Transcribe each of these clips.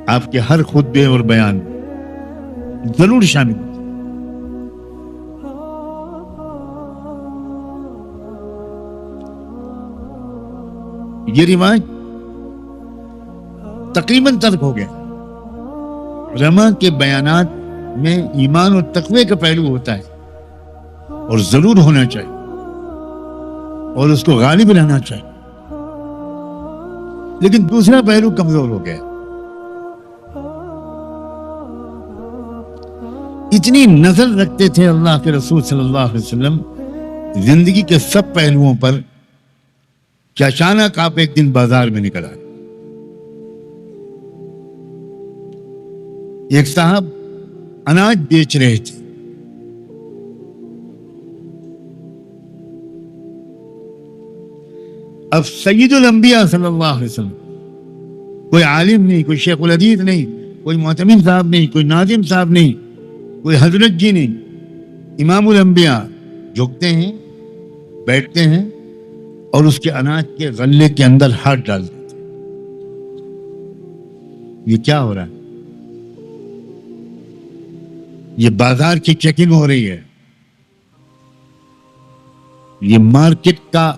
آپ کے ہر خطبے اور بیان ضرور شامل ہو. یہ رواج تقریباً ترک ہو گیا. علماء کے بیانات میں ایمان اور تقوی کا پہلو ہوتا ہے اور ضرور ہونا چاہیے اور اس کو غالب رہنا چاہیے، لیکن دوسرا پہلو کمزور ہو گیا. اتنی نظر رکھتے تھے اللہ کے رسول صلی اللہ علیہ وسلم زندگی کے سب پہلوؤں پر کہ اچانک آپ ایک دن بازار میں نکل آئے. ایک صاحب اناج بیچ رہے تھے. اب سید الانبیاء صلی اللہ علیہ وسلم، کوئی عالم نہیں، کوئی شیخ الحدیث نہیں، کوئی معتمد صاحب نہیں، کوئی ناظم صاحب نہیں، کوئی حضرت جی نہیں، امام الانبیاء جھکتے ہیں، بیٹھتے ہیں اور اس کے اناج کے غلے کے اندر ہاتھ ڈال دیتے ہیں. یہ کیا ہو رہا ہے؟ یہ بازار کی چیکنگ ہو رہی ہے. یہ مارکیٹ کا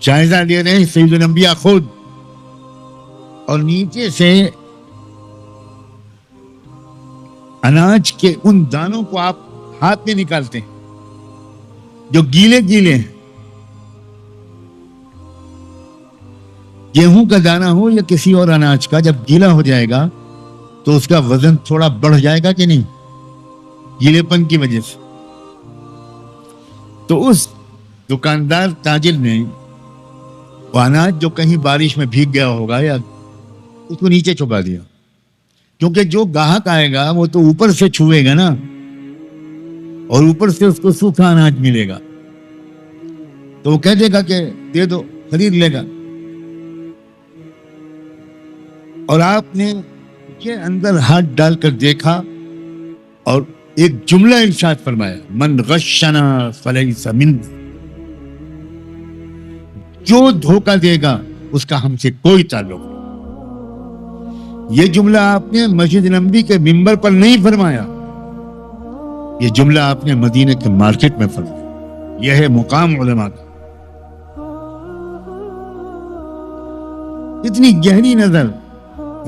جائزہ لے رہے ہیں سید الانبیاء خود، اور نیچے سے اناج کے ان دانوں کو آپ ہاتھ میں نکالتے ہیں جو گیلے گیلے ہیں. گیہوں کا دانہ ہو یا کسی اور اناج کا، جب گیلا ہو جائے گا تو اس کا وزن تھوڑا بڑھ جائے گا کہ نہیں، گیلے پن کی وجہ سے. تو اس دکاندار تاجر نے وہ اناج جو کہیں بارش میں بھیگ گیا ہوگا یا اس کو نیچے چھپا دیا، کیونکہ جو گاہک آئے گا وہ تو اوپر سے چھوئے گا نا، اور اوپر سے اس کو سوکھا اناج ملے گا تو وہ کہہ دے گا کہ دے دو، خرید لے گا. اور آپ نے کے اندر ہاتھ ڈال کر دیکھا اور ایک جملہ ارشاد فرمایا، من غشنا فلیس منا، جو دھوکہ دے گا اس کا ہم سے کوئی تعلق نہیں. یہ جملہ آپ نے مسجد نبوی کے ممبر پر نہیں فرمایا، یہ جملہ آپ نے مدینے کے مارکیٹ میں فرمایا. یہ ہے مقام علماء کا. اتنی گہری نظر،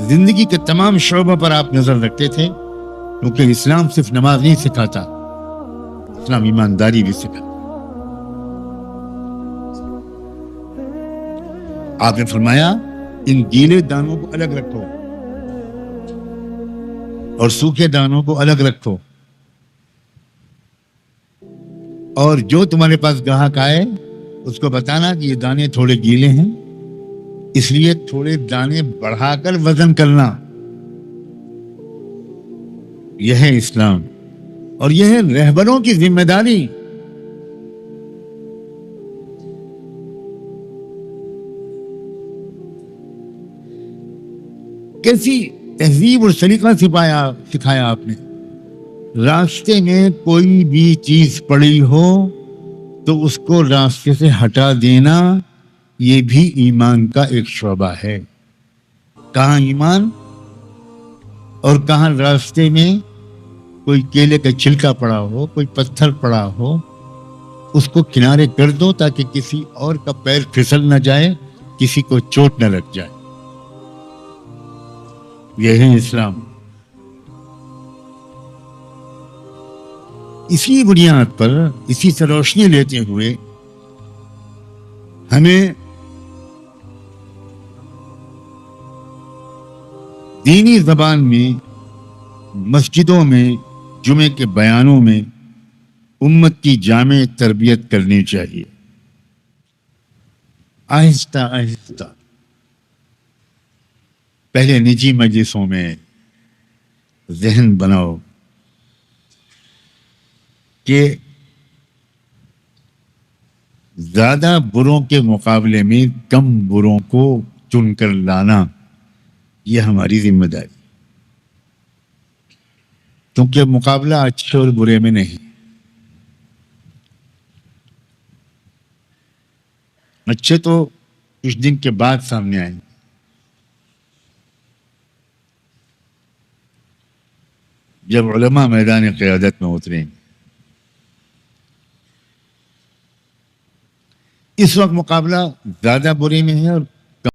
زندگی کے تمام شعبوں پر آپ نظر رکھتے تھے، کیونکہ اسلام صرف نماز نہیں سکھاتا، اسلام ایمانداری بھی سکھاتا. آپ نے فرمایا ان گیلے دانوں کو الگ رکھو اور سوکھے دانوں کو الگ رکھو، اور جو تمہارے پاس گاہک آئے اس کو بتانا کہ یہ دانے تھوڑے گیلے ہیں، اس لیے تھوڑے دانے بڑھا کر وزن کرنا. یہ ہے اسلام اور یہ ہے رہبروں کی ذمہ داری. کیسی تہذیب اور سلیقہ سکھایا آپ نے. راستے میں کوئی بھی چیز پڑی ہو تو اس کو راستے سے ہٹا دینا، یہ بھی ایمان کا ایک شعبہ ہے. کہاں ایمان اور کہاں راستے میں کوئی کیلے کا چھلکا پڑا ہو، کوئی پتھر پڑا ہو، اس کو کنارے کر دو تاکہ کسی اور کا پیر پھسل نہ جائے، کسی کو چوٹ نہ لگ جائے. یہ ہے اسلام. اسی بنیاد پر، اسی سے روشنی لیتے ہوئے ہمیں دینی زبان میں، مسجدوں میں، جمعے کے بیانوں میں امت کی جامع تربیت کرنی چاہیے. آہستہ آہستہ، پہلے نجی مجلسوں میں ذہن بناؤ کہ زیادہ بروں کے مقابلے میں کم بروں کو چن کر لانا، یہ ہماری ذمہ داری، کیونکہ مقابلہ اچھے اور برے میں نہیں. اچھے تو کچھ دن کے بعد سامنے آئیں گے، جب علماء میدان قیادت میں اتریں گے. اس وقت مقابلہ زیادہ بری میں ہے اور